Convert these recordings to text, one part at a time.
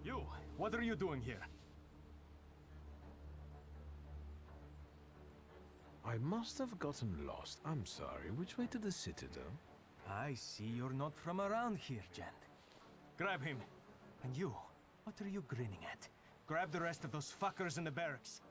You, what are you doing here? I must have gotten lost. I'm sorry. Which way to the Citadel? I see you're not from around here, gent. Grab him. And you, what are you grinning at? Grab the rest of those fuckers in the barracks.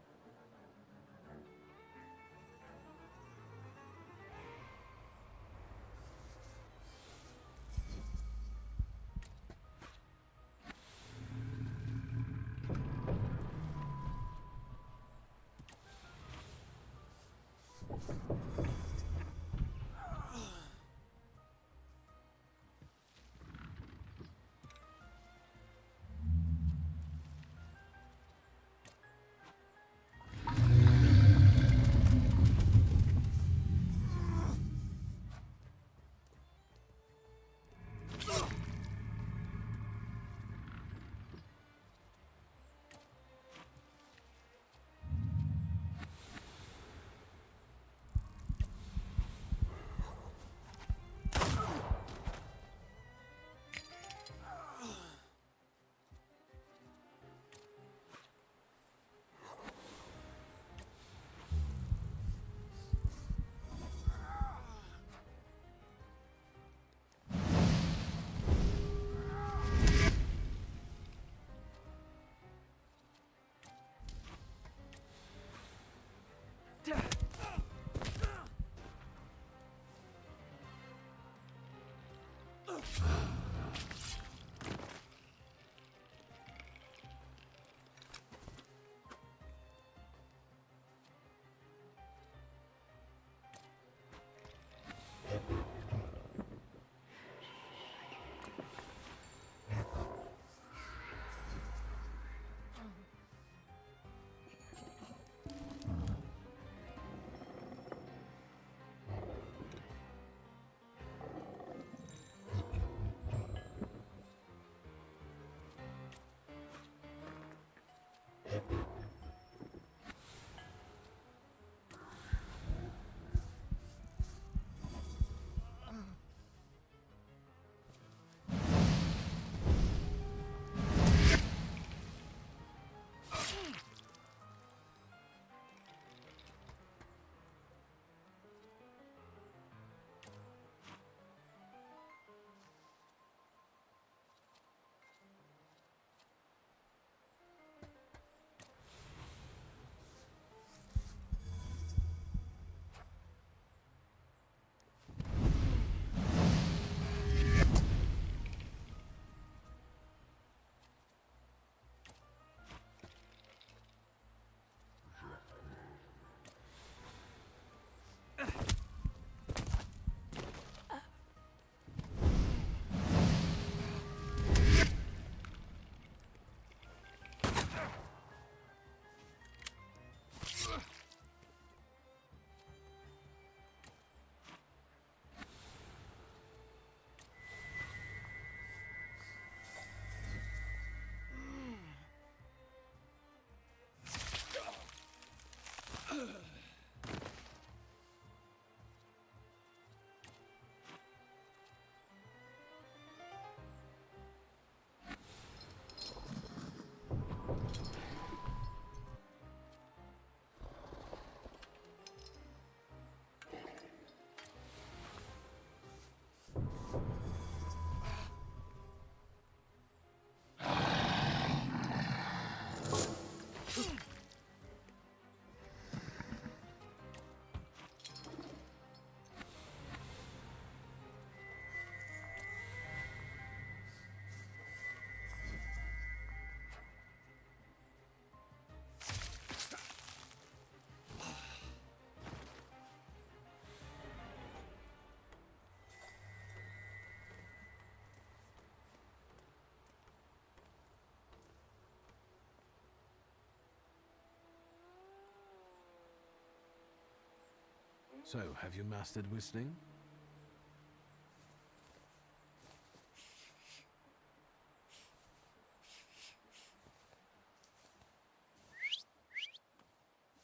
So, have you mastered whistling?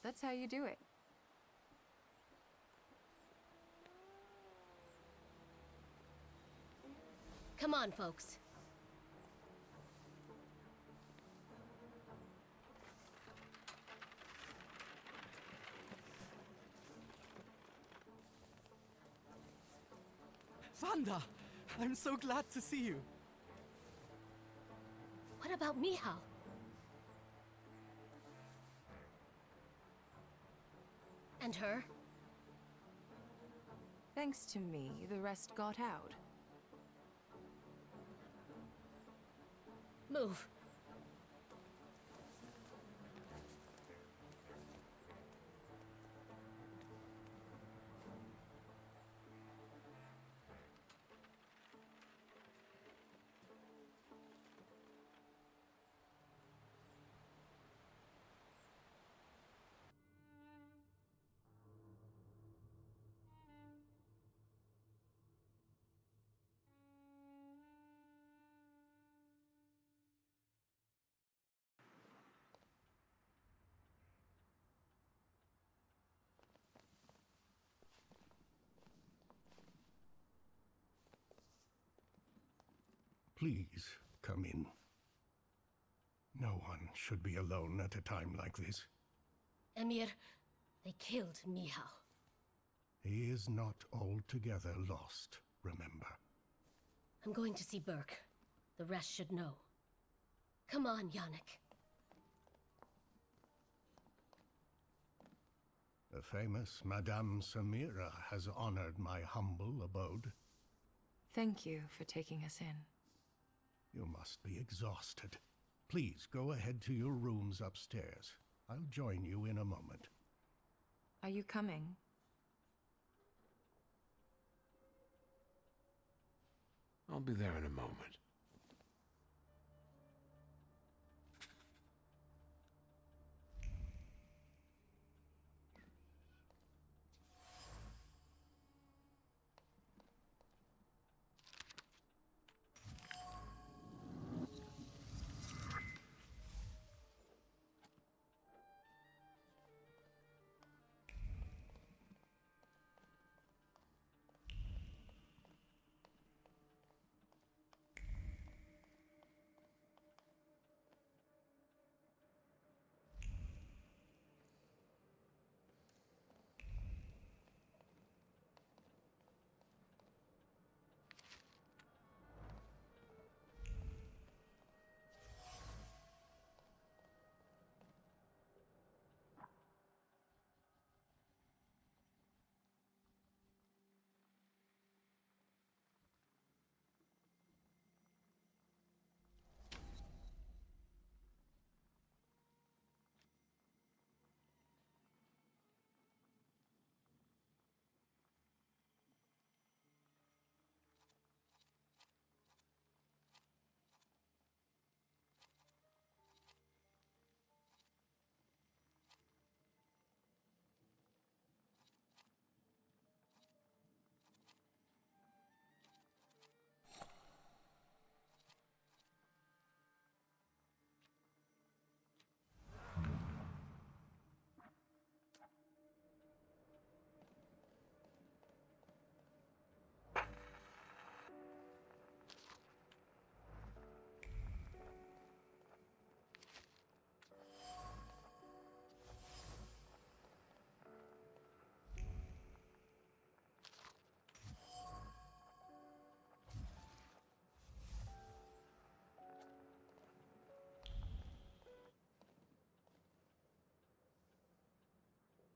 That's how you do it. Come on, folks. Vanda! I'm so glad to see you. What about Mihal? And her? Thanks to me, the rest got out. Move. Please, come in. No one should be alone at a time like this. Emir, they killed Mihal. He is not altogether lost, remember. I'm going to see Burke. The rest should know. Come on, Yannick. The famous Madame Samira has honored my humble abode. Thank you for taking us in. You must be exhausted. Please go ahead to your rooms upstairs. I'll join you in a moment. Are you coming? I'll be there in a moment.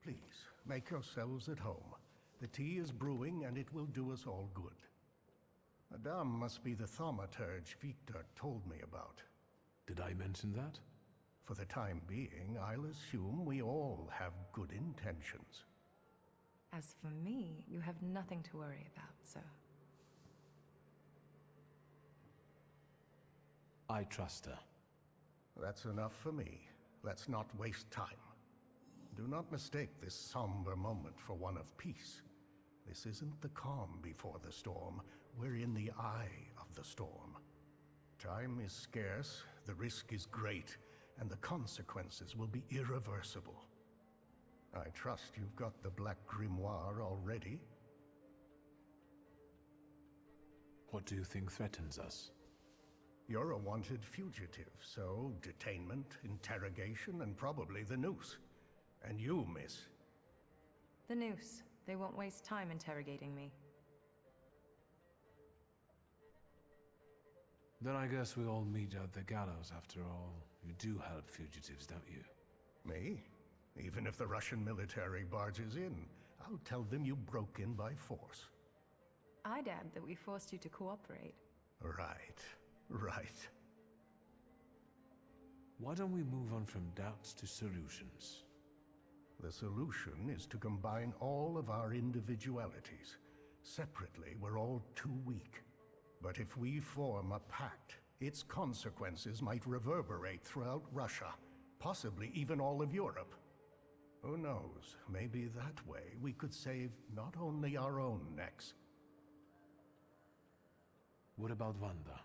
Please, make yourselves at home. The tea is brewing and it will do us all good. Madame must be the Thaumaturge Victor told me about. Did I mention that? For the time being, I'll assume we all have good intentions. As for me, you have nothing to worry about, sir. I trust her. That's enough for me. Let's not waste time. Do not mistake this somber moment for one of peace. This isn't the calm before the storm. We're in the eye of the storm. Time is scarce, the risk is great, and the consequences will be irreversible. I trust you've got the Black Grimoire already? What do you think threatens us? You're a wanted fugitive, so detainment, interrogation, and probably the noose. And you, miss. The noose. They won't waste time interrogating me. Then I guess we all meet at the gallows after all. You do help fugitives, don't you? Me? Even if the Russian military barges in, I'll tell them you broke in by force. I'd add that we forced you to cooperate. Right. Why don't we move on from doubts to solutions? The solution is to combine all of our individualities. Separately, we're all too weak. But if we form a pact, its consequences might reverberate throughout Russia, possibly even all of Europe. Who knows, maybe that way we could save not only our own necks. What about Wanda?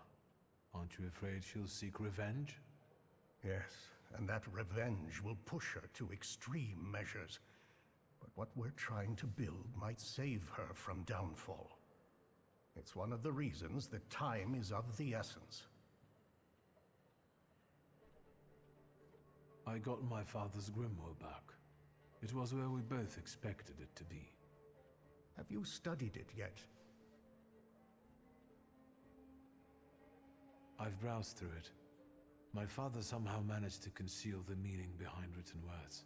Aren't you afraid she'll seek revenge? Yes, and that revenge will push her to extreme measures. But what we're trying to build might save her from downfall. It's one of the reasons that time is of the essence. I got my father's grimoire back. It was where we both expected it to be. Have you studied it yet? I've browsed through it. My father somehow managed to conceal the meaning behind written words.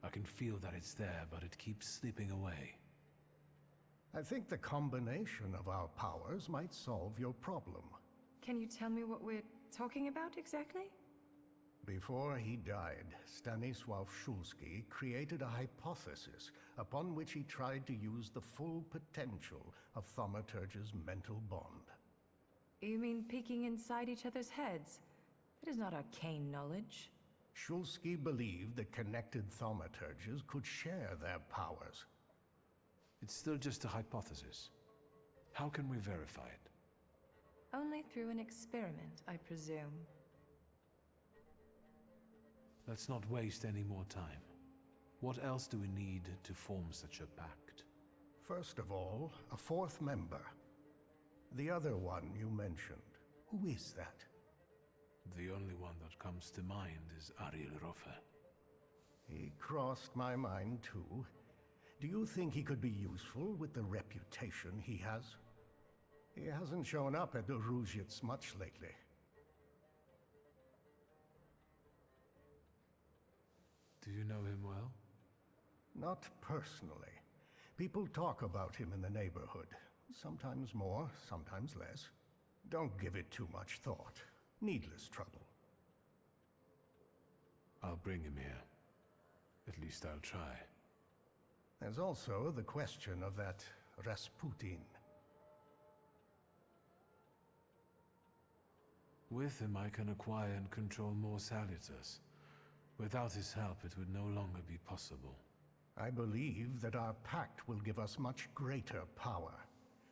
I can feel that it's there, but it keeps slipping away. I think the combination of our powers might solve your problem. Can you tell me what we're talking about exactly? Before he died, Stanisław Szulski created a hypothesis upon which he tried to use the full potential of Thaumaturge's mental bond. You mean peeking inside each other's heads? That is not arcane knowledge. Szulski believed that connected Thaumaturges could share their powers. It's still just a hypothesis. How can we verify it? Only through an experiment, I presume. Let's not waste any more time. What else do we need to form such a pact? First of all, a fourth member. The other one you mentioned. Who is that? The only one that comes to mind is Ariel Rofe. He crossed my mind too. Do you think he could be useful with the reputation he has? He hasn't shown up at the Ruzhitz much lately. Do you know him well? Not personally. People talk about him in the neighborhood. Sometimes more, sometimes less. Don't give it too much thought. Needless trouble. I'll bring him here. At least I'll try. There's also the question of that Rasputin. With him I can acquire and control more Salutars. Without his help it would no longer be possible. I believe that our pact will give us much greater power.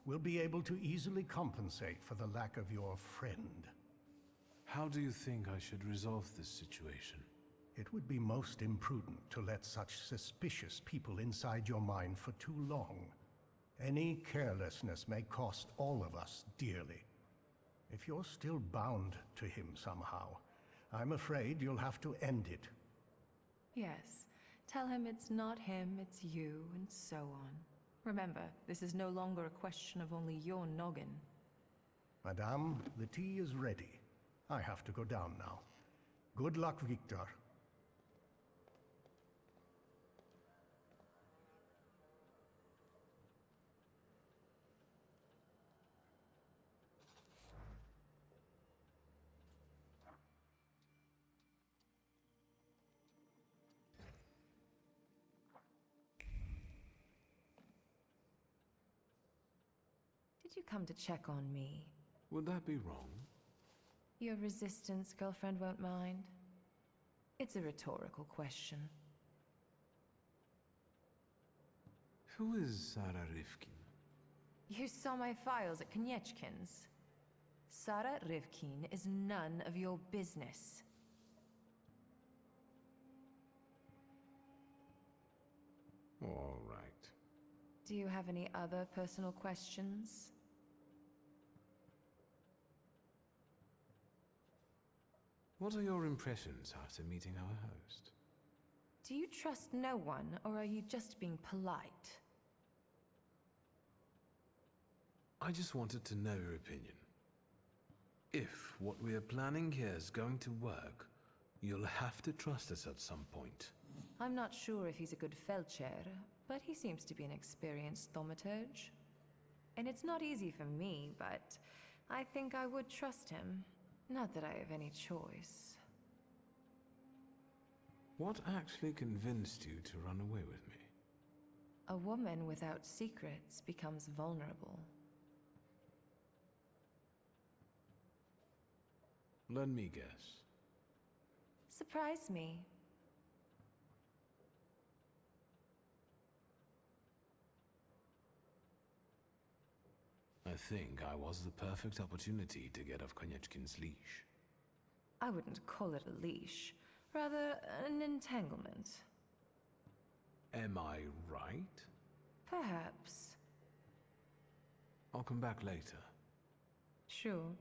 We'll be able to easily compensate for the lack of your friend. How do you think I should resolve this situation? It would be most imprudent to let such suspicious people inside your mind for too long. Any carelessness may cost all of us dearly. If you're still bound to him somehow, I'm afraid you'll have to end it. Yes. Tell him it's not him, it's you, and so on. Remember, this is no longer a question of only your noggin. Madame, the tea is ready. I have to go down now. Good luck, Victor. Did you come to check on me? Would that be wrong? Your resistance girlfriend won't mind. It's a rhetorical question. Who is Sarah Rifkin? You saw my files at Konieczkin's. Sarah Rivkin is none of your business. All right. Do you have any other personal questions? What are your impressions after meeting our host? Do you trust no one, or are you just being polite? I just wanted to know your opinion. If what we are planning here is going to work, you'll have to trust us at some point. I'm not sure if he's a good Feldchair, but he seems to be an experienced Thaumaturge. And it's not easy for me, but I think I would trust him. Not that I have any choice. What actually convinced you to run away with me? A woman without secrets becomes vulnerable. Let me guess. Surprise me. I think I was the perfect opportunity to get off Konieczkin's leash. I wouldn't call it a leash, rather an entanglement. Am I right? Perhaps. I'll come back later. Sure.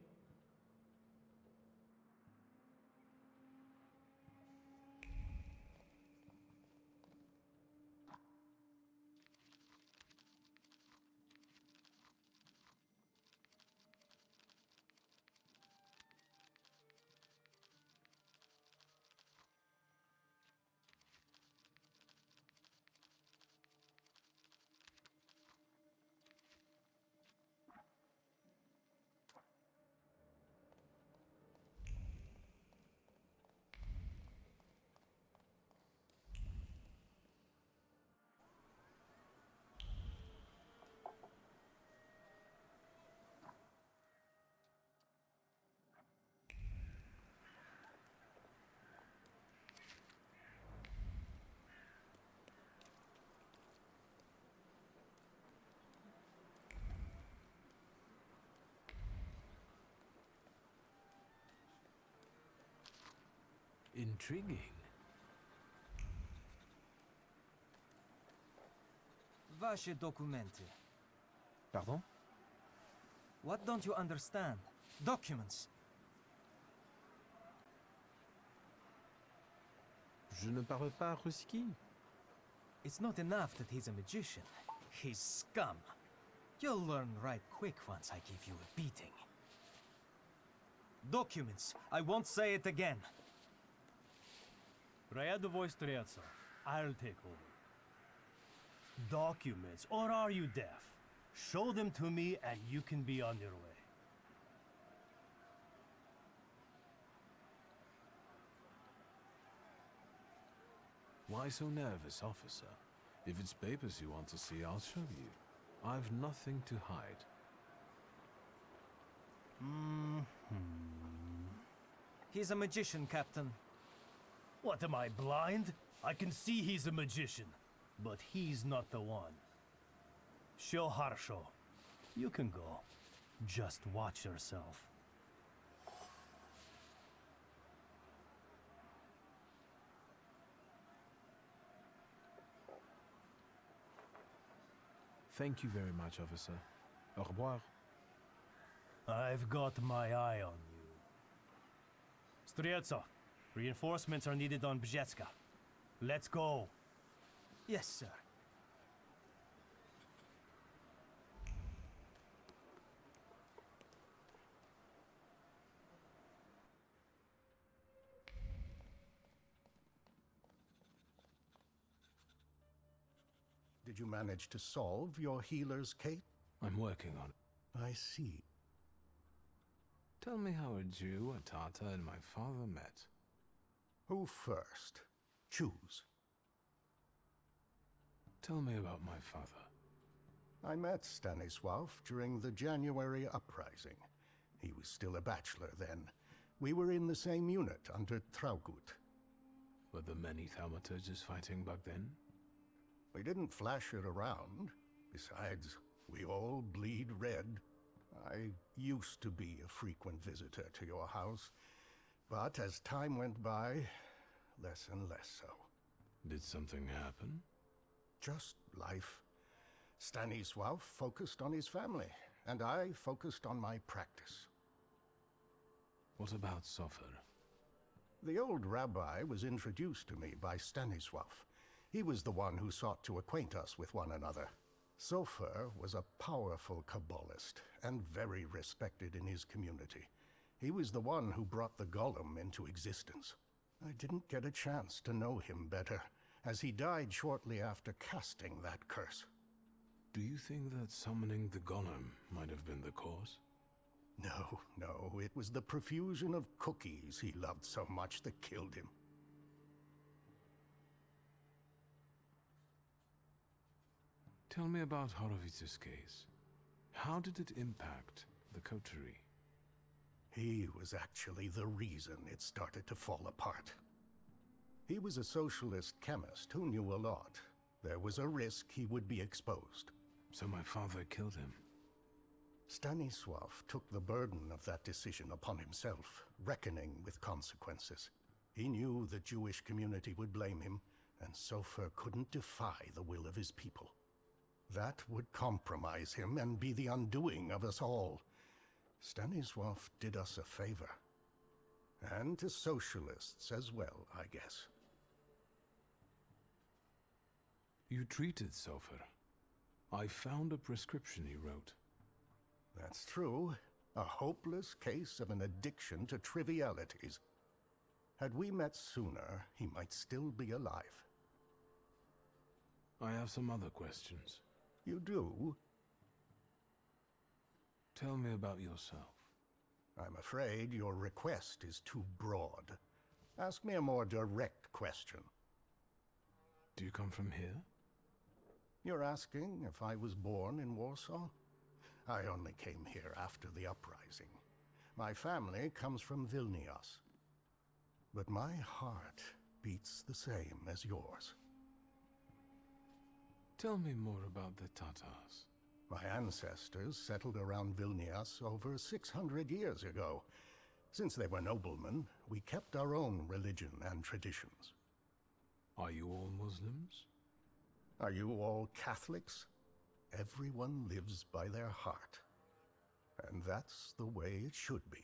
Intriguing. Vaše dokumenty. Pardon? What don't you understand? Documents. Je ne parle pas ruski. It's not enough that he's a magician. He's scum. You'll learn right quick once I give you a beating. Documents. I won't say it again. Ryadovoy Streltsov, I'll take over. Documents, or are you deaf? Show them to me and you can be on your way. Why so nervous, officer? If it's papers you want to see, I'll show you. I've nothing to hide. He's a magician, Captain. What, am I blind? I can see he's a magician, but he's not the one. Show Harsho. You can go. Just watch yourself. Thank you very much, officer. Au revoir. I've got my eye on you. Streltsov, reinforcements are needed on Bzetska. Let's go. Yes, sir. Did you manage to solve your healer's case? I'm working on it. I see. Tell me how a Jew, a Tatar, and my father met. Who first? Choose. Tell me about my father. I met Stanisław during the January uprising. He was still a bachelor then. We were in the same unit under Traugott. Were there many Thaumaturges fighting back then? We didn't flash it around. Besides, we all bleed red. I used to be a frequent visitor to your house, but as time went by, less and less so. Did something happen? Just life. Stanisław focused on his family, and I focused on my practice. What about Sofer? The old rabbi was introduced to me by Stanisław. He was the one who sought to acquaint us with one another. Sofer was a powerful Kabbalist and very respected in his community. He was the one who brought the golem into existence. I didn't get a chance to know him better, as he died shortly after casting that curse. Do you think that summoning the golem might have been the cause? No, it was the profusion of cookies he loved so much that killed him. Tell me about Horovits's case. How did it impact the coterie? He was actually the reason it started to fall apart. He was a socialist chemist who knew a lot. There was a risk he would be exposed. So my father killed him. Stanisław took the burden of that decision upon himself, reckoning with consequences. He knew the Jewish community would blame him, and Sofer couldn't defy the will of his people. That would compromise him and be the undoing of us all. Stanisław did us a favor. And to socialists as well, I guess. You treated Sofer. I found a prescription he wrote. That's true. A hopeless case of an addiction to trivialities. Had we met sooner, he might still be alive. I have some other questions. You do? Tell me about yourself. I'm afraid your request is too broad. Ask me a more direct question. Do you come from here? You're asking if I was born in Warsaw? I only came here after the uprising. My family comes from Vilnius. But my heart beats the same as yours. Tell me more about the Tatars. My ancestors settled around Vilnius over 600 years ago. Since they were noblemen, we kept our own religion and traditions. Are you all Muslims? Are you all Catholics? Everyone lives by their heart. And that's the way it should be.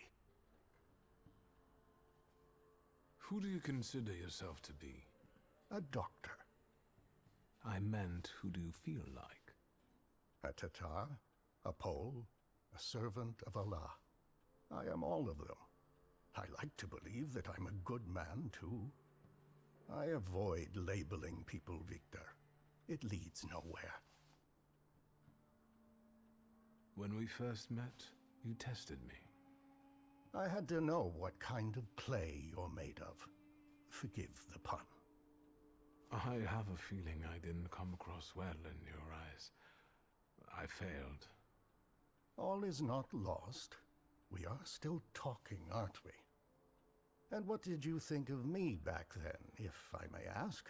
Who do you consider yourself to be? A doctor. I meant, who do you feel like? A Tatar, a Pole, a servant of Allah. I am all of them. I like to believe that I'm a good man, too. I avoid labeling people Victor. It leads nowhere. When we first met, you tested me. I had to know what kind of clay you're made of. Forgive the pun. I have a feeling I didn't come across well in your eyes. I failed. All is not lost. We are still talking, aren't we? And what did you think of me back then, if I may ask?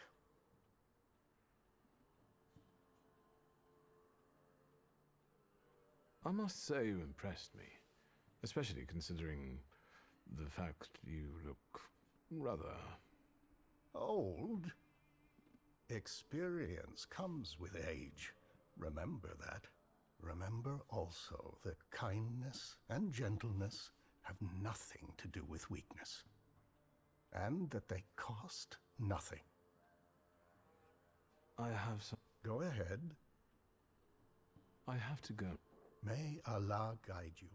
I must say you impressed me, especially considering the fact you look rather... Old? Experience comes with age. Remember that. Remember also that kindness and gentleness have nothing to do with weakness. And that they cost nothing. I have some... Go ahead. I have to go. May Allah guide you.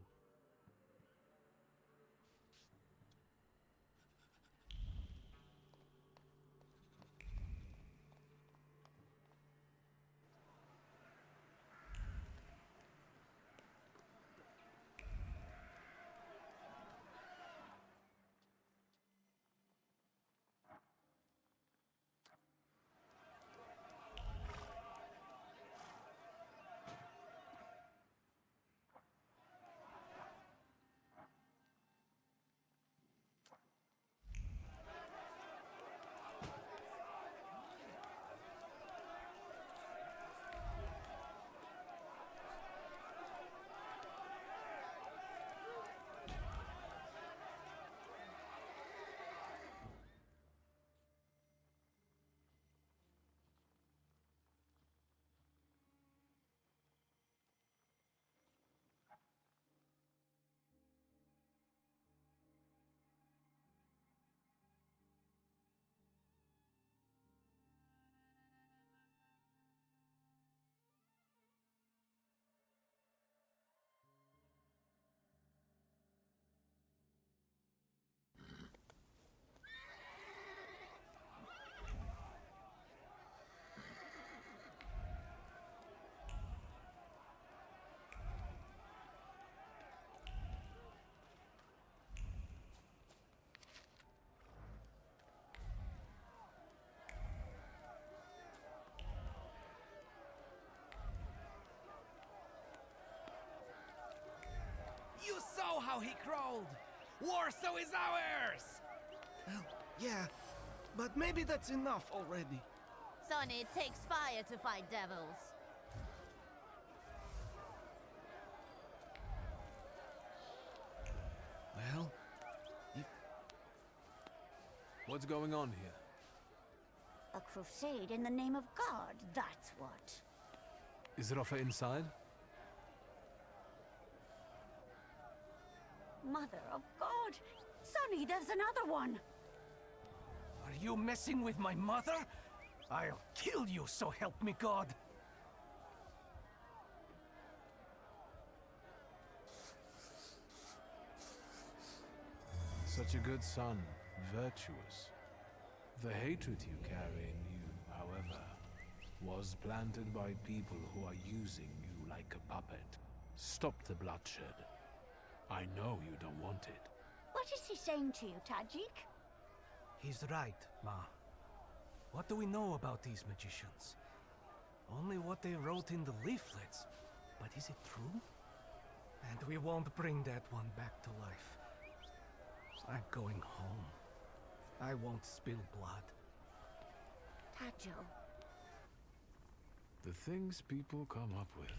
how he crawled! Warsaw is ours! Well, yeah, but maybe that's enough already. Son, it takes fire to fight devils. Well, What's going on here? A crusade in the name of God, that's what. Is Rafa inside? Mother of God! Sonny, there's another one! Are you messing with my mother? I'll kill you, so help me God. Such a good son, virtuous. The hatred you carry in you, however, was planted by people who are using you like a puppet. Stop the bloodshed. I know you don't want it. What is he saying to you, Tajik? He's right, Ma. What do we know about these magicians? Only what they wrote in the leaflets. But is it true? And we won't bring that one back to life. I'm going home. I won't spill blood. Tajo. The things people come up with.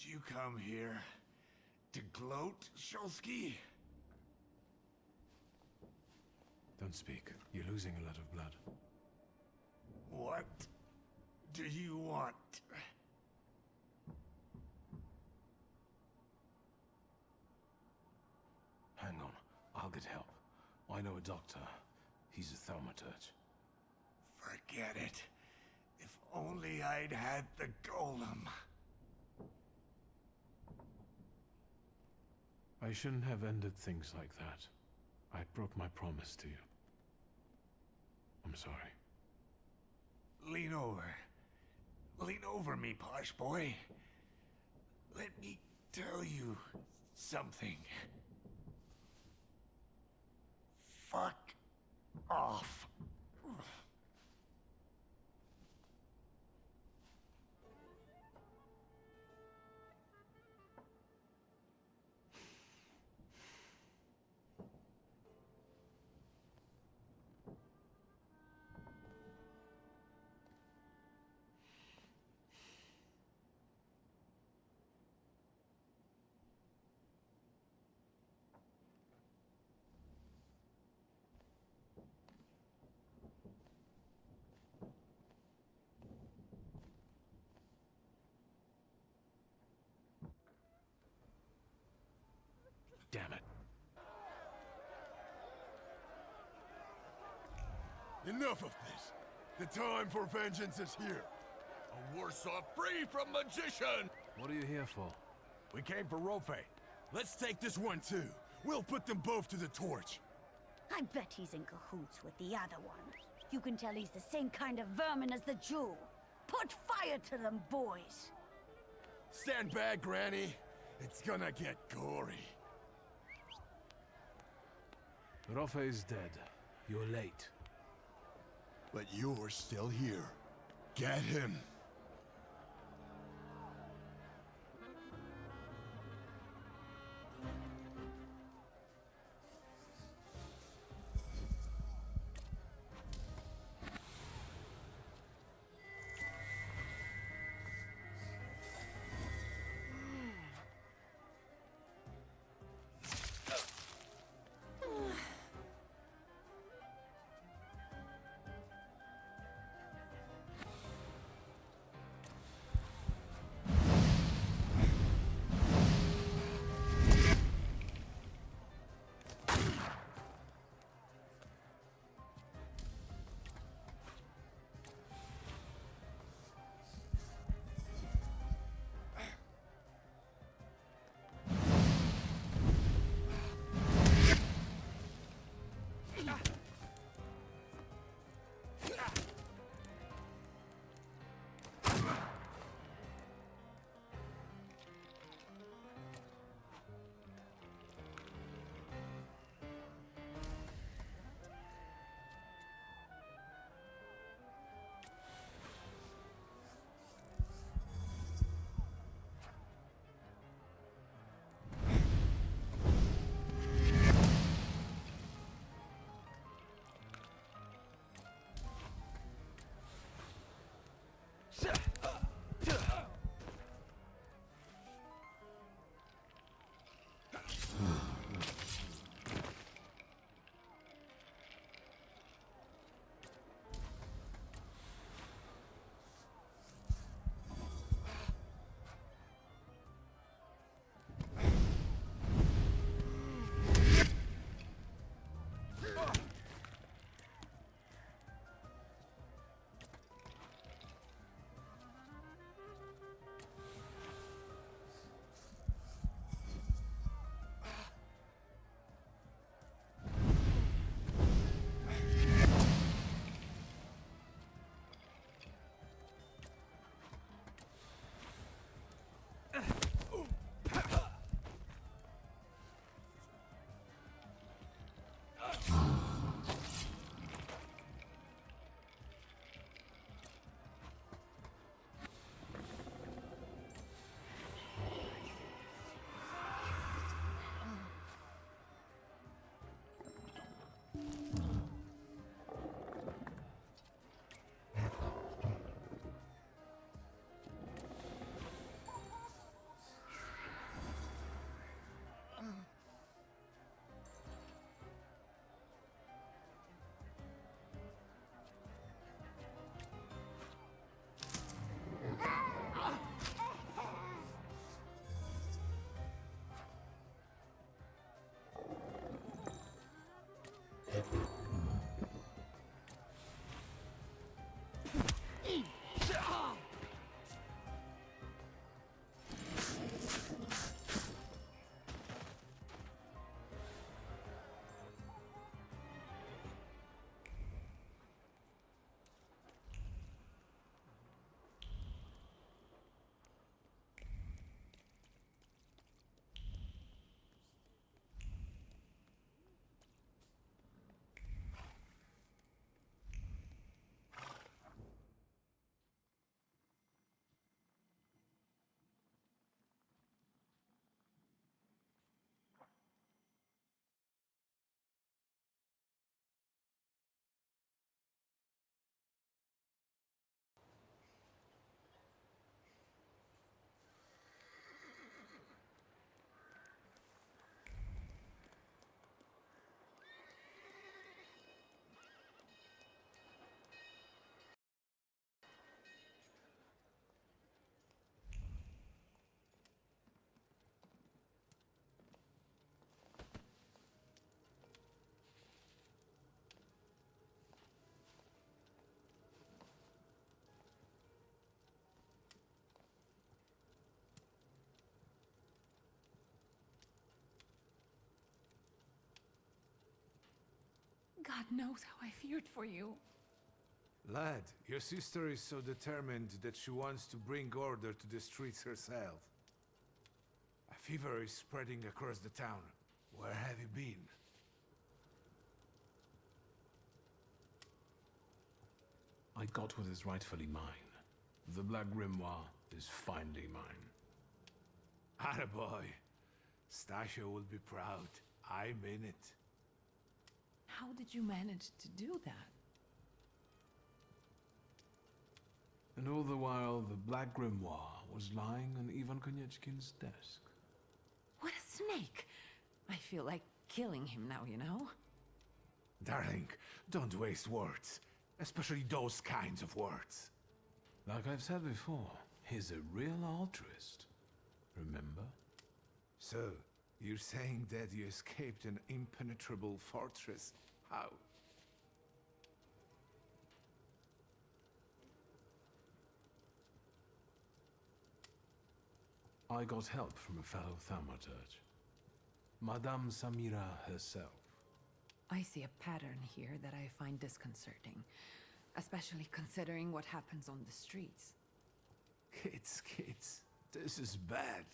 Did you come here to gloat, Shulsky? Don't speak. You're losing a lot of blood. What do you want? Hang on. I'll get help. I know a doctor. He's a thaumaturge. Forget it. If only I'd had the golem. I shouldn't have ended things like that. I broke my promise to you. I'm sorry. Lean over. Lean over me, posh boy. Let me tell you something. Fuck off. Damn it. Enough of this. The time for vengeance is here. A Warsaw free from magician! What are you here for? We came for Rofe. Let's take this one too. We'll put them both to the torch. I bet he's in cahoots with the other one. You can tell he's the same kind of vermin as the Jew. Put fire to them, boys. Stand back, Granny. It's gonna get gory. Rafa is dead. You're late. But you're still here. Get him. God knows how I feared for you. Lad, your sister is so determined that she wants to bring order to the streets herself. A fever is spreading across the town. Where have you been? I got what is rightfully mine. The Black Grimoire is finally mine. Attaboy. Stasha will be proud. I'm in it. How did you manage to do that? And all the while, the Black Grimoire was lying on Ivan Koniechkin's desk. What a snake! I feel like killing him now, you know? Darling, don't waste words. Especially those kinds of words. Like I've said before, he's a real altruist. Remember? So, you're saying that you escaped an impenetrable fortress? How? I got help from a fellow Thaumaturge. Madame Samira herself. I see a pattern here that I find disconcerting, especially considering what happens on the streets. Kids, this is bad.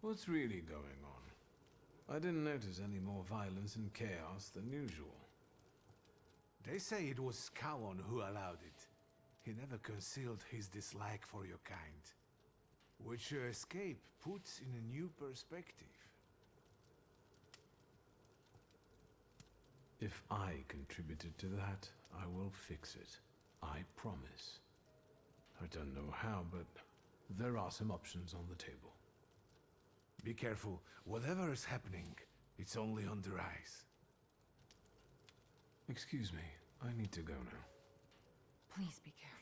What's really going on? I didn't notice any more violence and chaos than usual. They say it was Kaon who allowed it. He never concealed his dislike for your kind, which your escape puts in a new perspective. If I contributed to that, I will fix it. I promise. I don't know how, but there are some options on the table. Be careful. Whatever is happening, it's only under ice. Excuse me. I need to go now. Please be careful.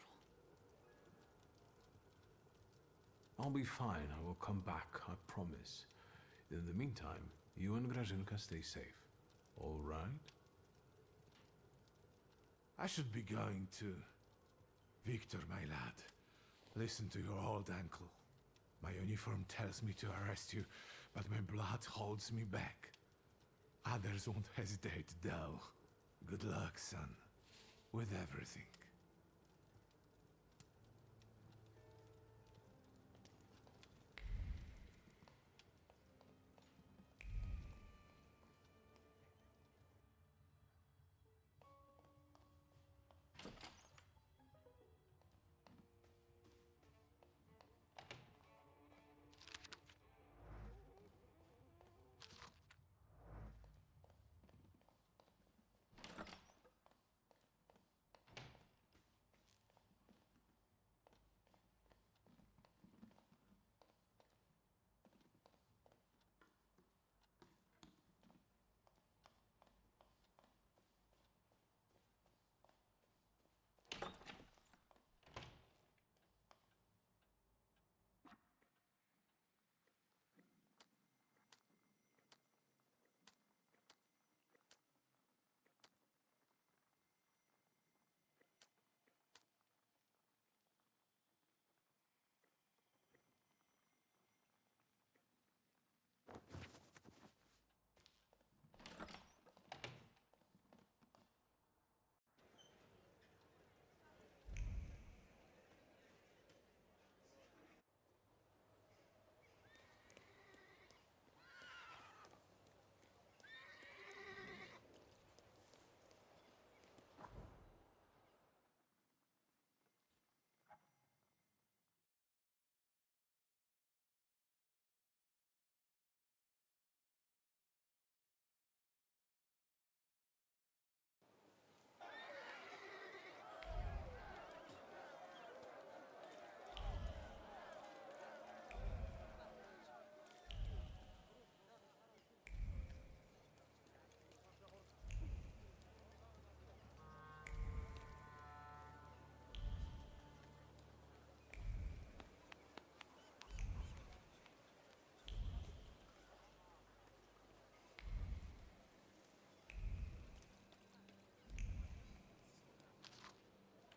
I'll be fine. I will come back, I promise. In the meantime, you and Grażynka stay safe. All right? I should be going to... Victor, my lad. Listen to your old ankle. My uniform tells me to arrest you, but my blood holds me back. Others won't hesitate, though. Good luck, son. With everything.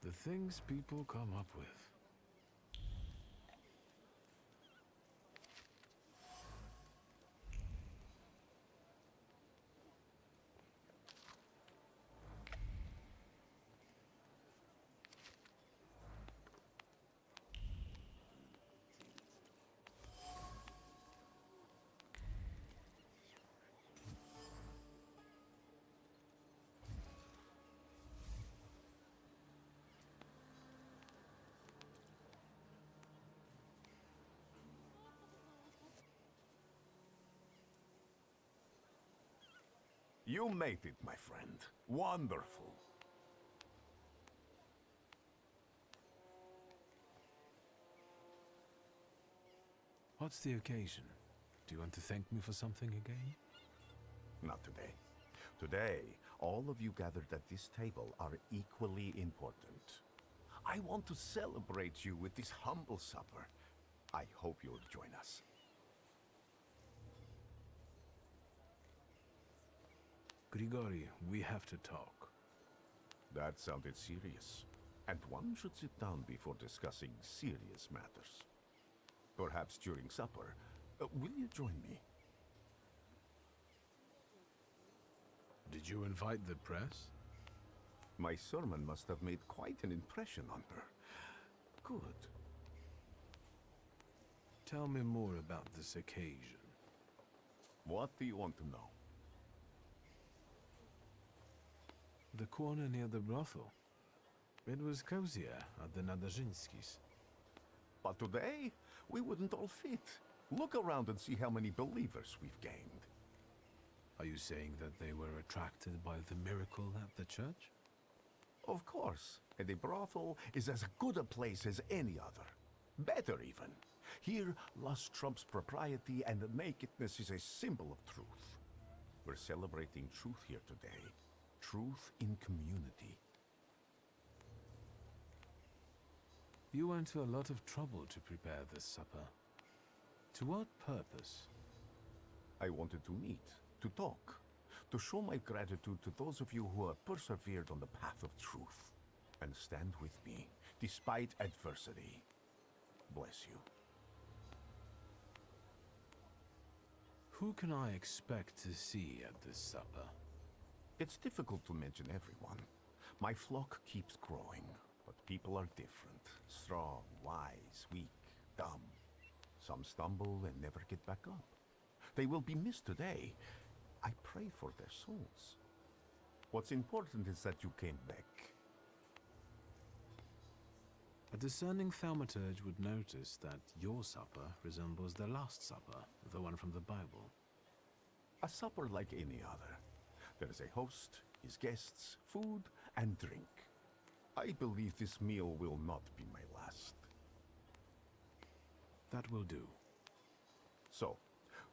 The things people come up with. You made it, my friend. Wonderful. What's the occasion? Do you want to thank me for something again? Not today. Today, all of you gathered at this table are equally important. I want to celebrate you with this humble supper. I hope you'll join us. Grigori, we have to talk. That sounded serious. And one should sit down before discussing serious matters. Perhaps during supper. Will you join me? Did you invite the press? My sermon must have made quite an impression on her. Good. Tell me more about this occasion. What do you want to know? The corner near the brothel. It was cozier at the Nadarzyńskis. But today, we wouldn't all fit. Look around and see how many believers we've gained. Are you saying that they were attracted by the miracle at the church? Of course, and a brothel is as good a place as any other. Better even. Here, lust trumps propriety, and nakedness is a symbol of truth. We're celebrating truth here today. Truth in community. You went to a lot of trouble to prepare this supper. To what purpose? I wanted to meet, to talk, to show my gratitude to those of you who have persevered on the path of truth, and stand with me, despite adversity. Bless you. Who can I expect to see at this supper? It's difficult to mention everyone. My flock keeps growing, but people are different. Strong, wise, weak, dumb. Some stumble and never get back up. They will be missed today. I pray for their souls. What's important is that you came back. A discerning thaumaturge would notice that your supper resembles the Last Supper, the one from the Bible. A supper like any other. There is a host, his guests, food, and drink. I believe this meal will not be my last. That will do. So,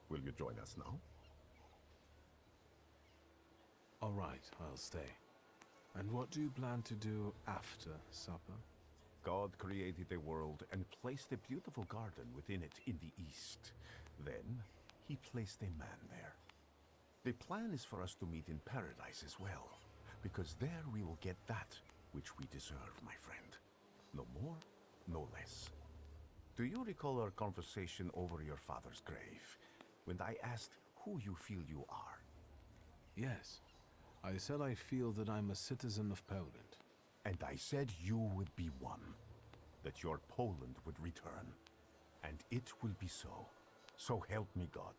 will you join us now? All right, I'll stay. And what do you plan to do after supper? God created a world and placed a beautiful garden within it in the east. Then, he placed a man there. The plan is for us to meet in paradise as well, because there we will get that which we deserve, my friend. No more, no less. Do you recall our conversation over your father's grave, when I asked who you feel you are? Yes. I said I feel that I'm a citizen of Poland. And I said you would be one, that your Poland would return. And it will be so. So help me God.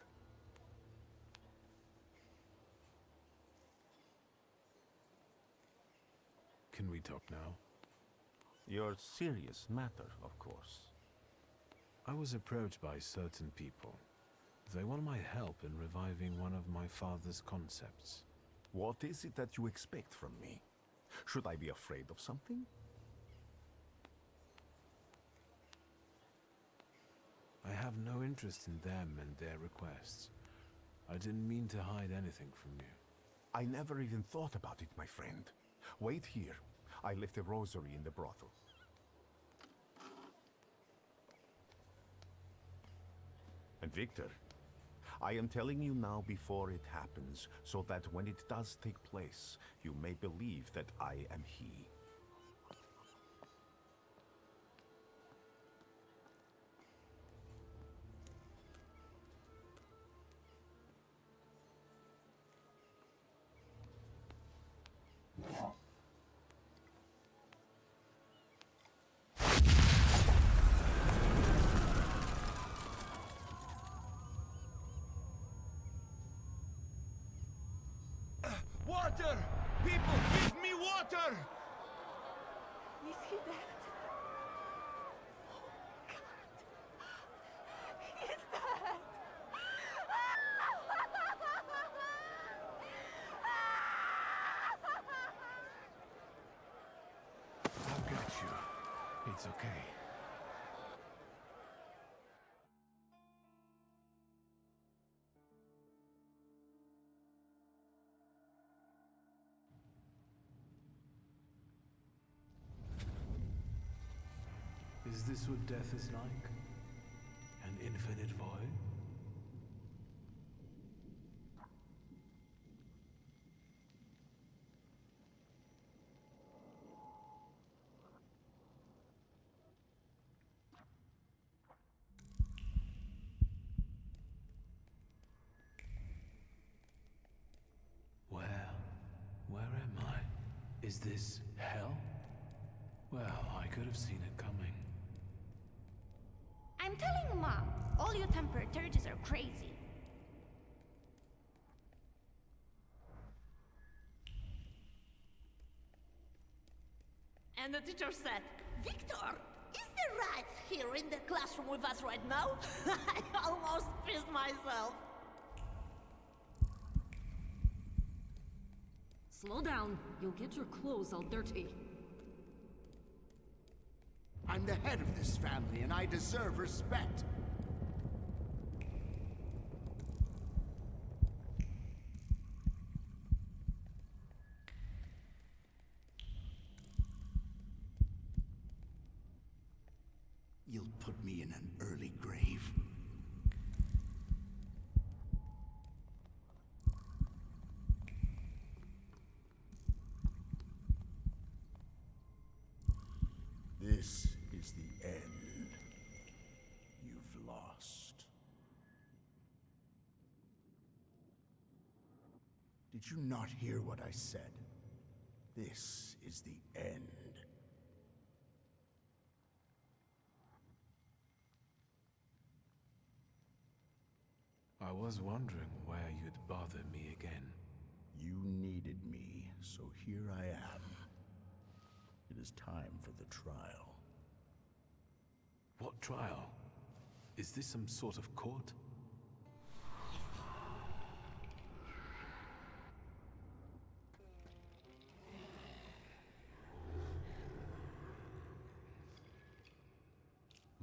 Can we talk now? Your serious matter, of course. I was approached by certain people. They want my help in reviving one of my father's concepts. What is it that you expect from me? Should I be afraid of something? I have no interest in them and their requests. I didn't mean to hide anything from you. I never even thought about it, my friend. Wait here. I left a rosary in the brothel. And Victor, I am telling you now before it happens, so that when it does take place, you may believe that I am he. Water! People, give me water! Is he dead? Oh, God. He's dead! I'll get you. It's okay. Is this what death is like? An infinite void? Where am I? Is this hell? Well, I could have seen it coming. I'm telling Mom, all you Thaumaturges are crazy. And the teacher said, Victor, is the rat here in the classroom with us right now? I almost pissed myself. Slow down. You'll get your clothes all dirty. I'm the head of this family, and I deserve respect. You'll put me in an early grave. This is the end. You've lost. Did you not hear what I said? This is the end. I was wondering where you'd bother me again. You needed me, so here I am. It is time for the trial. What trial? Is this some sort of court?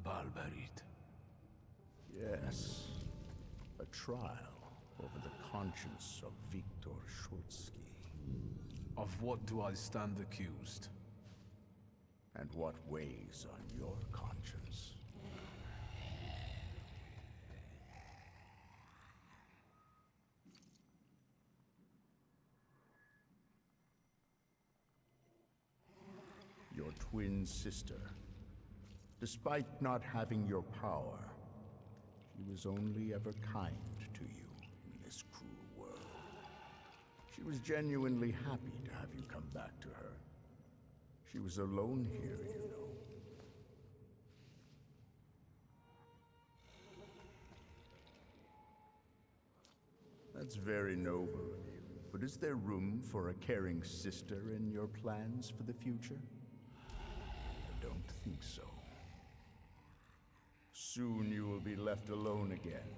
Barbarit. Yes. A trial over the conscience of Viktor Shulsky. Of what do I stand accused? And what weighs on your conscience? Your twin sister. Despite not having your power, she was only ever kind to you in this cruel world. She was genuinely happy to have you come back to her. She was alone here, you know. That's very noble of you. But is there room for a caring sister in your plans for the future? I don't think so. Soon you will be left alone again.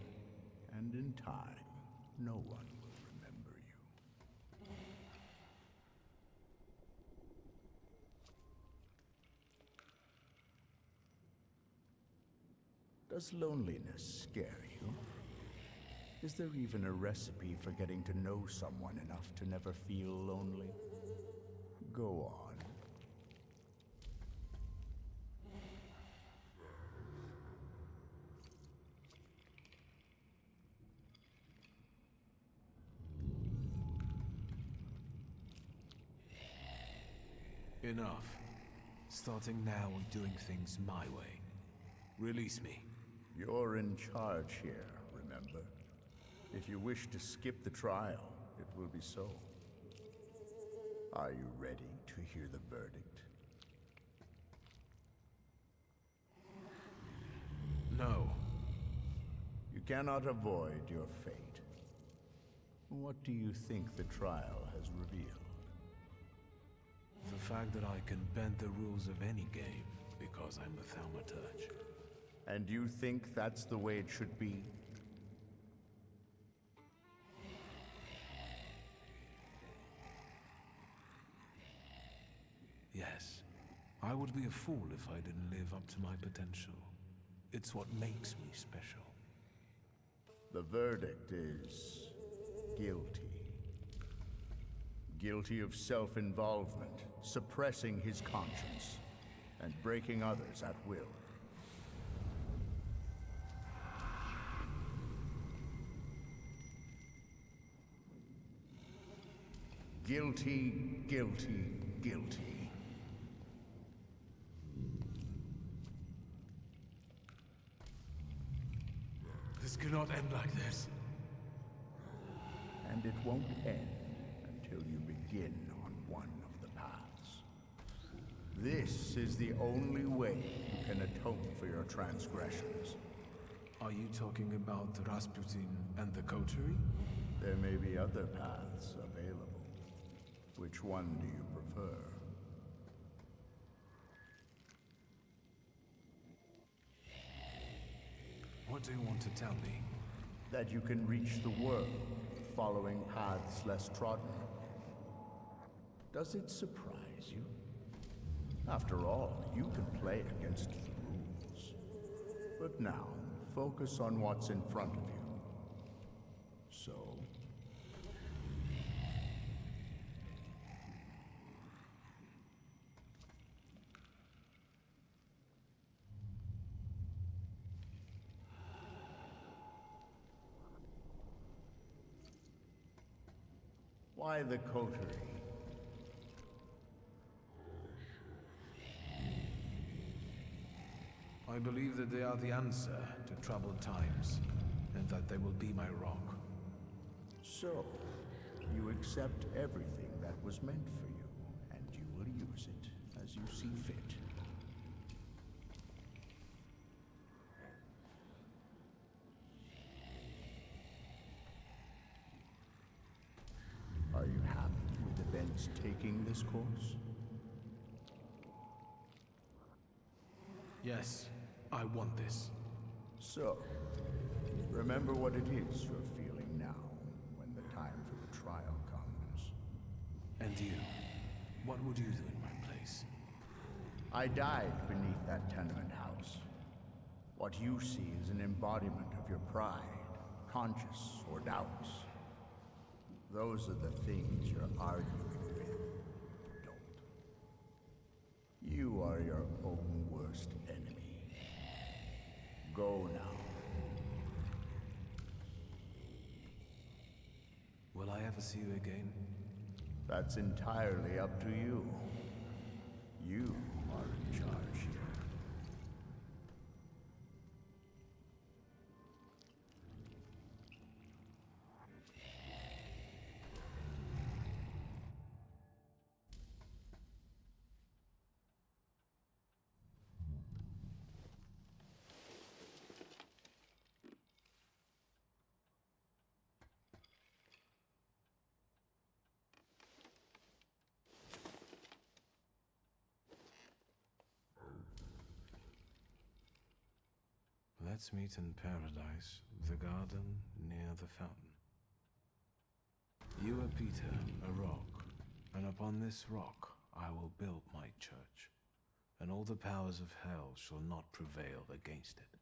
And in time, no one will remember you. Does loneliness scare you? Is there even a recipe for getting to know someone enough to never feel lonely? Go on. Enough. Starting now and doing things my way. Release me. You're in charge here, remember? If you wish to skip the trial, it will be so. Are you ready to hear the verdict? No. You cannot avoid your fate. What do you think the trial has revealed? The fact that I can bend the rules of any game because I'm a Thaumaturge. And you think that's the way it should be? Yes. I would be a fool if I didn't live up to my potential. It's what makes me special. The verdict is guilty. Guilty of self-involvement, suppressing his conscience, and breaking others at will. Guilty, guilty, guilty. This cannot end like this. And it won't end until you begin on one of the paths. This is the only way you can atone for your transgressions. Are you talking about Rasputin and the coterie? There may be other paths available. Which one do you prefer? What do you want to tell me? That you can reach the world, following paths less trodden. Does it surprise you? After all, you can play against the rules. But now, focus on what's in front of you. So... Why the coterie? I believe that they are the answer to troubled times, and that they will be my rock. So, you accept everything that was meant for you, and you will use it as you see fit. Are you happy with events taking this course? Yes, I want this. So, remember what it is you're feeling now, when the time for the trial comes. And you? What would you do in my place? I died beneath that tenement house. What you see is an embodiment of your pride, conscience, or doubts. Those are the things you're arguing with. Don't. You are your own worst enemy. Go now. Will I ever see you again? That's entirely up to you. You are in charge here. Let's meet in paradise, the garden near the fountain. You are Peter, a rock, and upon this rock I will build my church, and all the powers of hell shall not prevail against it.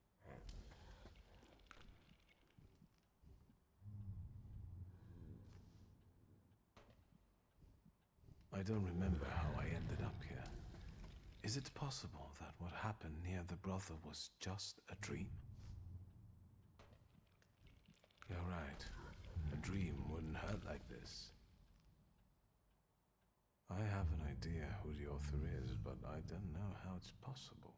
I don't remember how I ended up here. Is it possible that what happened near the brothel was just a dream? You're right. A dream wouldn't hurt like this. I have an idea who the author is, but I don't know how it's possible.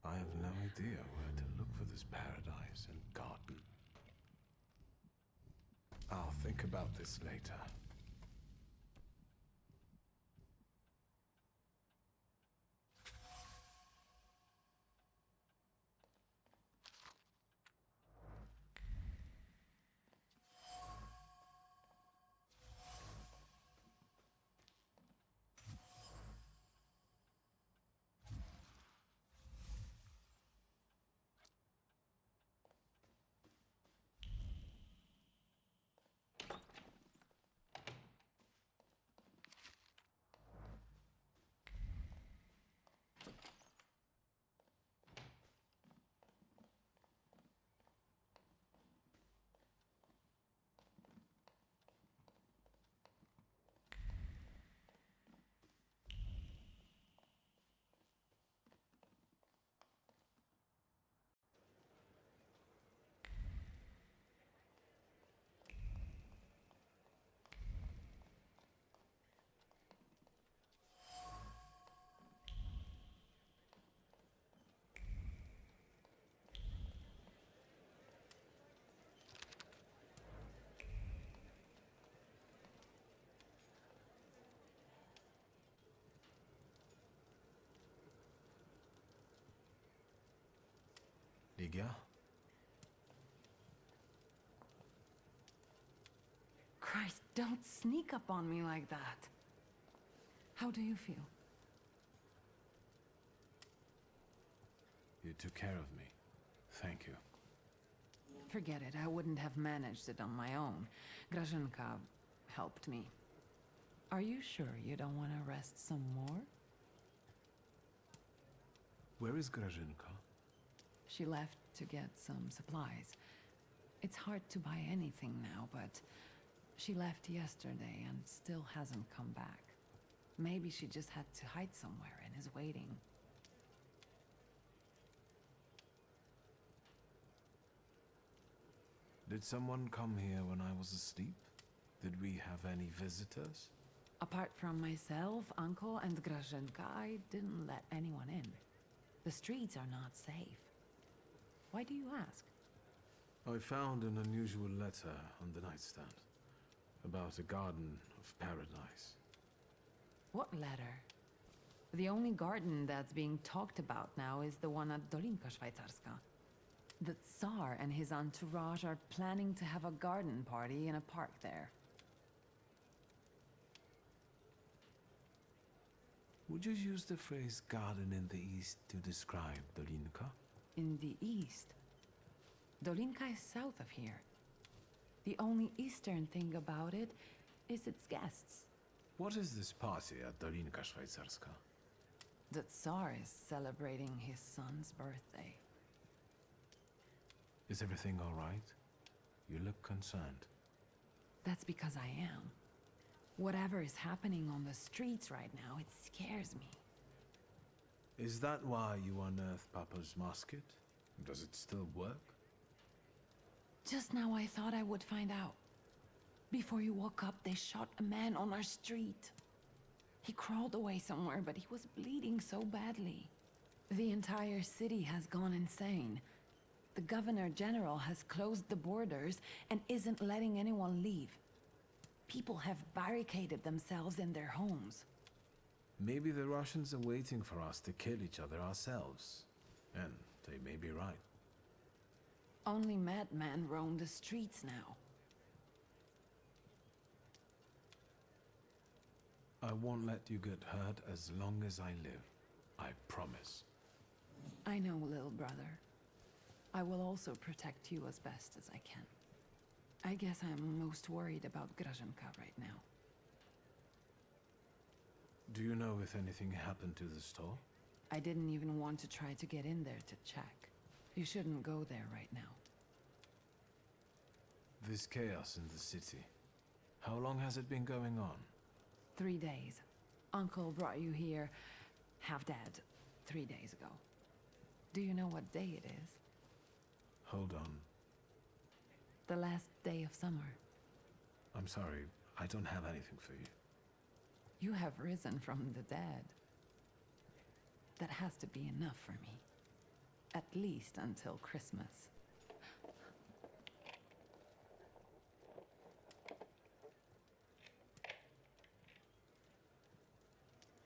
I have no idea where to look for this paradise and garden. I'll think about this later. Les gars? Christ, don't sneak up on me like that. How do you feel? You took care of me. Thank you. Forget it, I wouldn't have managed it on my own. Grażynka helped me. Are you sure you don't want to rest some more? Where is Grażynka? She left to get some supplies. It's hard to buy anything now, but she left yesterday and still hasn't come back. Maybe she just had to hide somewhere and is waiting. Did someone come here when I was asleep? Did we have any visitors? Apart from myself, Uncle, and Grażynka, I didn't let anyone in. The streets are not safe. Why do you ask? I found an unusual letter on the nightstand about a garden of paradise. What letter? The only garden that's being talked about now is the one at Dolinka Szwajcarska. The Tsar and his entourage are planning to have a garden party in a park there. Would you use the phrase garden in the east to describe Dolinka? In the east? Dolinka is south of here. The only eastern thing about it is its guests. What is this party at Dolinka Szwajcarska? The Tsar is celebrating his son's birthday. Is everything all right? You look concerned. That's because I am. Whatever is happening on the streets right now, it scares me. Is that why you unearthed Papa's musket? Does it still work? Just now I thought I would find out. Before you woke up, they shot a man on our street. He crawled away somewhere, but he was bleeding so badly. The entire city has gone insane. The Governor General has closed the borders and isn't letting anyone leave. People have barricaded themselves in their homes. Maybe the Russians are waiting for us to kill each other ourselves. And they may be right. Only madmen roam the streets now. I won't let you get hurt as long as I live. I promise. I know, little brother. I will also protect you as best as I can. I guess I'm most worried about Grażynka right now. Do you know if anything happened to the store? I didn't even want to try to get in there to check. You shouldn't go there right now. This chaos in the city. How long has it been going on? 3 days. Uncle brought you here, half dead, 3 days ago. Do you know what day it is? Hold on. The last day of summer. I'm sorry, I don't have anything for you. You have risen from the dead. That has to be enough for me. At least until Christmas.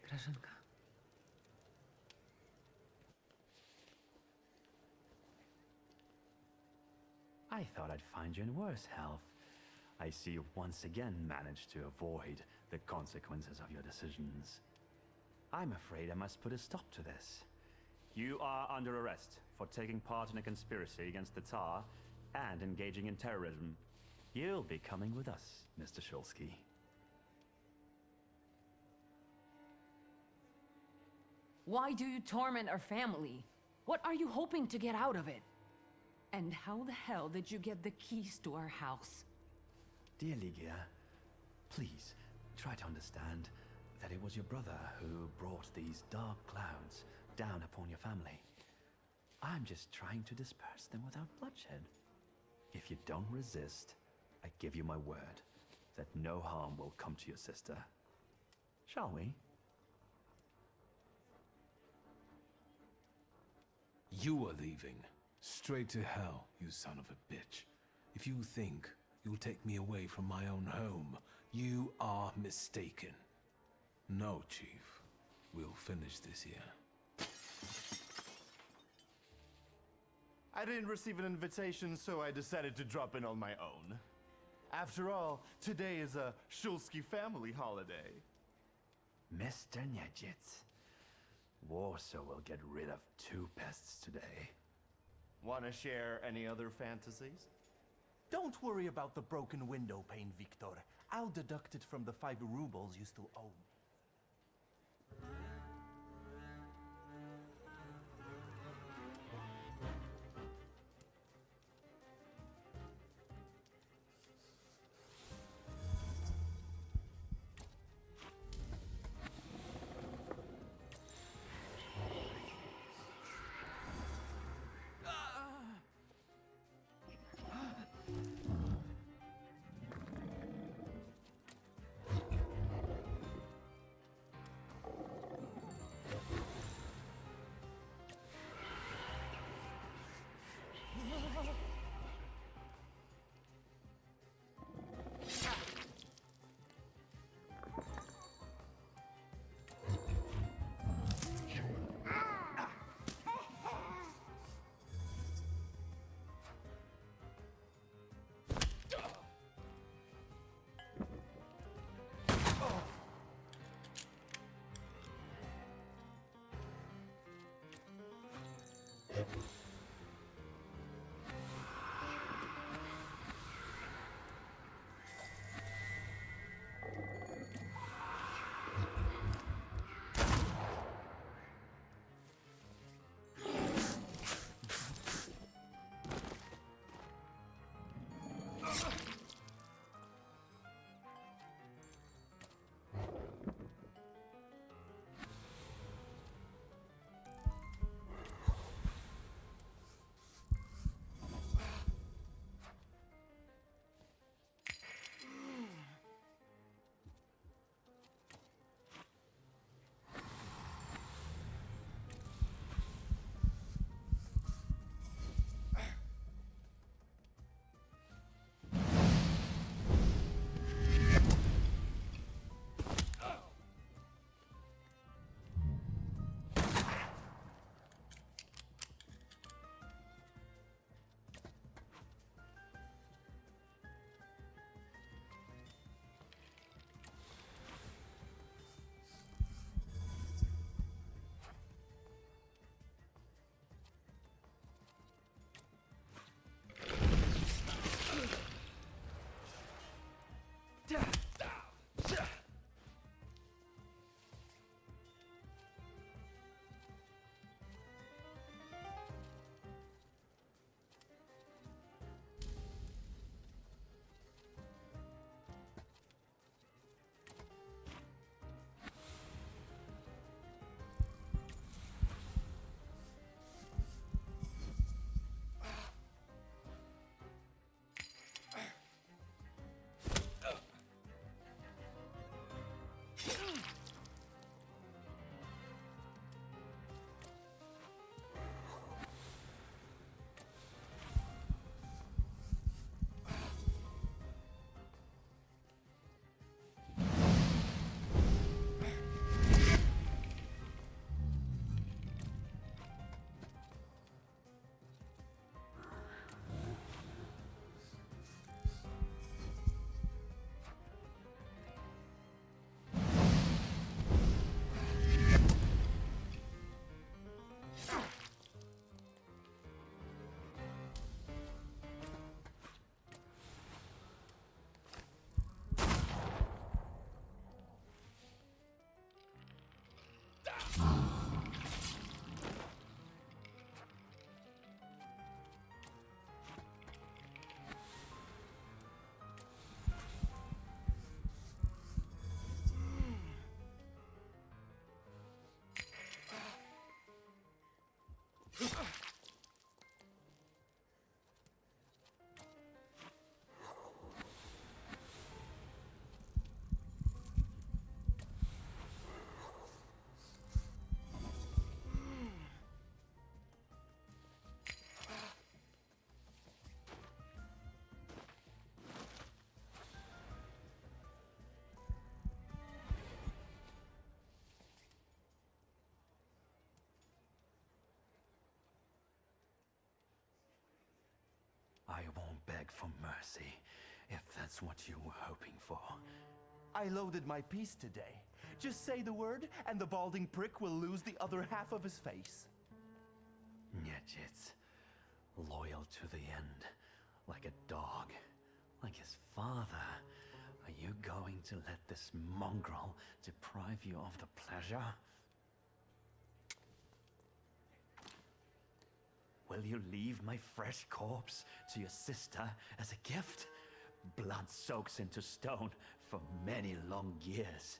Grażynka. I thought I'd find you in worse health. I see you've once again managed to avoid the consequences of your decisions. I'm afraid I must put a stop to this. You are under arrest for taking part in a conspiracy against the Tsar and engaging in terrorism. You'll be coming with us, Mr. Shulsky. Why do you torment our family? What are you hoping to get out of it? And how the hell did you get the keys to our house? Dear Ligia, please try to understand that it was your brother who brought these dark clouds down upon your family. I'm just trying to disperse them without bloodshed. If you don't resist, I give you my word that no harm will come to your sister. Shall we? You are leaving. Straight to hell, you son of a bitch. If you think you'll take me away from my own home, you are mistaken. No, Chief. We'll finish this here. I didn't receive an invitation, so I decided to drop in on my own. After all, today is a Shulsky family holiday. Mr. Niedzitz, Warsaw will get rid of 2 pests today. Wanna share any other fantasies? Don't worry about the broken window pane, Victor. I'll deduct it from the 5 rubles you still owe me. I won't beg for mercy, if that's what you were hoping for. I loaded my piece today. Just say the word, and the balding prick will lose the other half of his face. Nyetjits. Loyal to the end, like a dog, like his father. Are you going to let this mongrel deprive you of the pleasure? Will you leave my fresh corpse to your sister as a gift? Blood soaks into stone for many long years.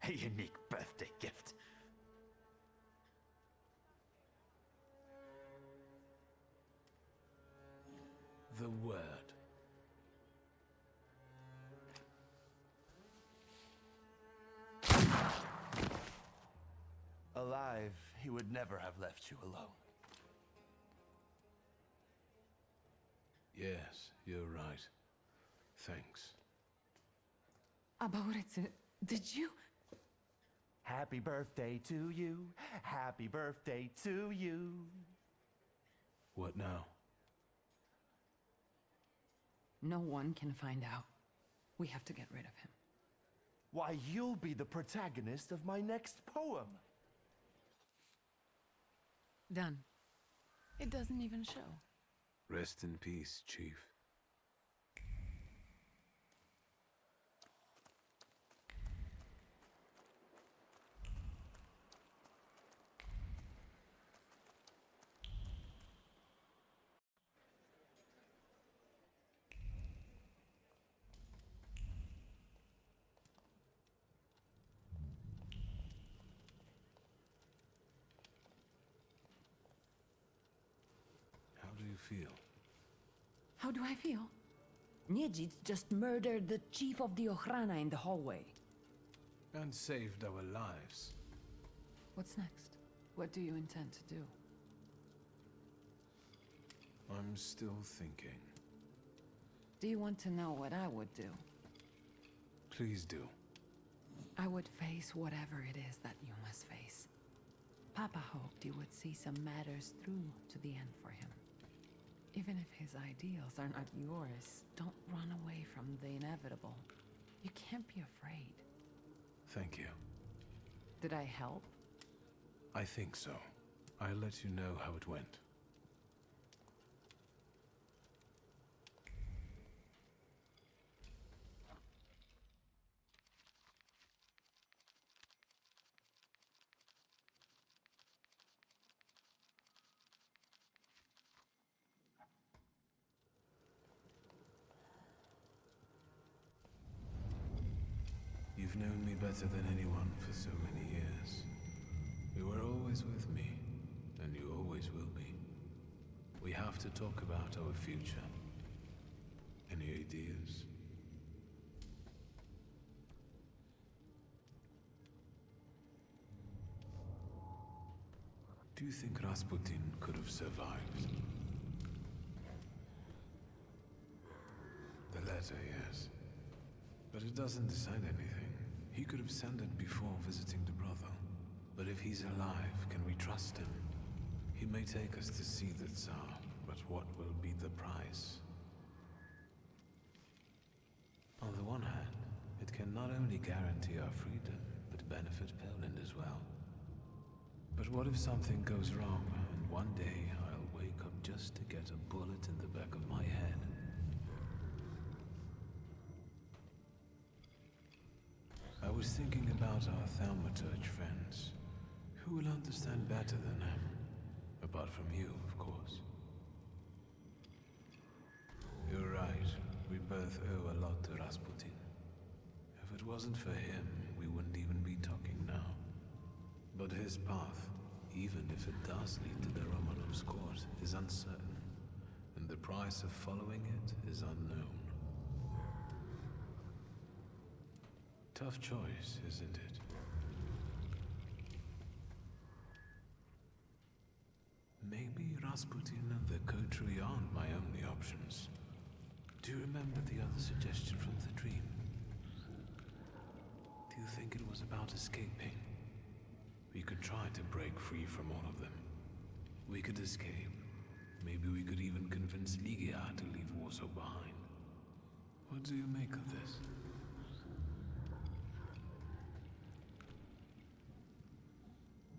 A unique birthday gift. The word. Alive, he would never have left you alone. Yes, you're right. Thanks. About it, did you? Happy birthday to you. Happy birthday to you. What now? No one can find out. We have to get rid of him. Why, you'll be the protagonist of my next poem. Done. It doesn't even show. Rest in peace, Chief. How do you feel? How do I feel? Niedzit just murdered the chief of the Ochrana in the hallway. And saved our lives. What's next? What do you intend to do? I'm still thinking. Do you want to know what I would do? Please do. I would face whatever it is that you must face. Papa hoped you would see some matters through to the end for him. Even if his ideals are not yours, don't run away from the inevitable. You can't be afraid. Thank you. Did I help? I think so. I'll let you know how it went. You've known me better than anyone for so many years. You were always with me, and you always will be. We have to talk about our future. Any ideas? Do you think Rasputin could have survived? The letter, yes. But it doesn't decide anything. He could have sent it before visiting the brother. But if he's alive, can we trust him? He may take us to see the Tsar, but what will be the price? On the one hand, it can not only guarantee our freedom, but benefit Poland as well. But what if something goes wrong, and one day I'll wake up just to get a bullet in the back of my head? I was thinking about our Thaumaturge friends. Who will understand better than them? Apart from you, of course. You're right. We both owe a lot to Rasputin. If it wasn't for him, we wouldn't even be talking now. But his path, even if it does lead to the Romanovs' court, is uncertain. And the price of following it is unknown. Tough choice, isn't it? Maybe Rasputin and the coterie aren't my only options. Do you remember the other suggestion from the dream? Do you think it was about escaping? We could try to break free from all of them. We could escape. Maybe we could even convince Ligia to leave Warsaw behind. What do you make of this?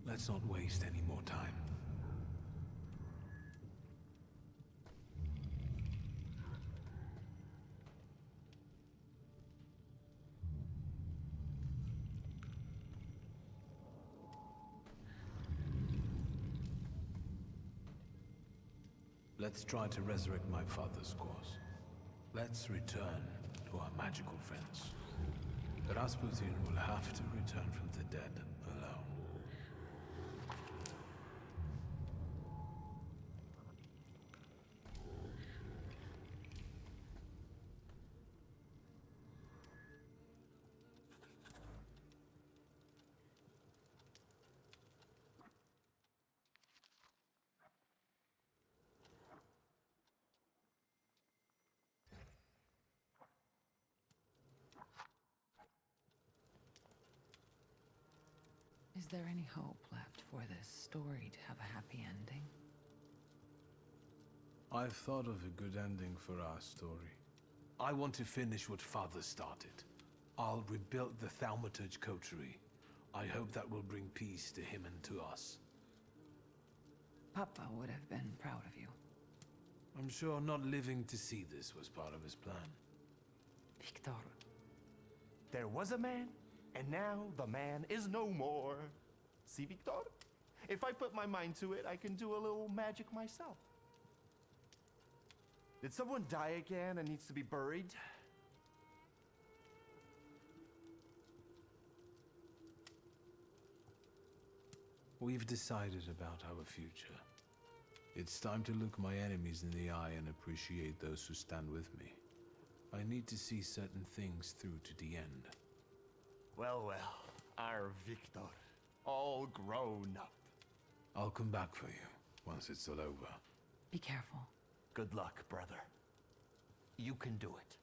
Let's not waste any more time. Let's try to resurrect my father's cause. Let's return to our magical friends. Rasputin will have to return from the dead alone. Is there any hope left for this story to have a happy ending? I've thought of a good ending for our story. I want to finish what Father started. I'll rebuild the Thaumaturge coterie. I hope that will bring peace to him and to us. Papa would have been proud of you. I'm sure not living to see this was part of his plan. Victor. There was a man, and now the man is no more. See, Victor? If I put my mind to it, I can do a little magic myself. Did someone die again and needs to be buried? We've decided about our future. It's time to look my enemies in the eye and appreciate those who stand with me. I need to see certain things through to the end. Well, well, our Victor, all grown up. I'll come back for you once it's all over. Be careful. Good luck, brother. You can do it.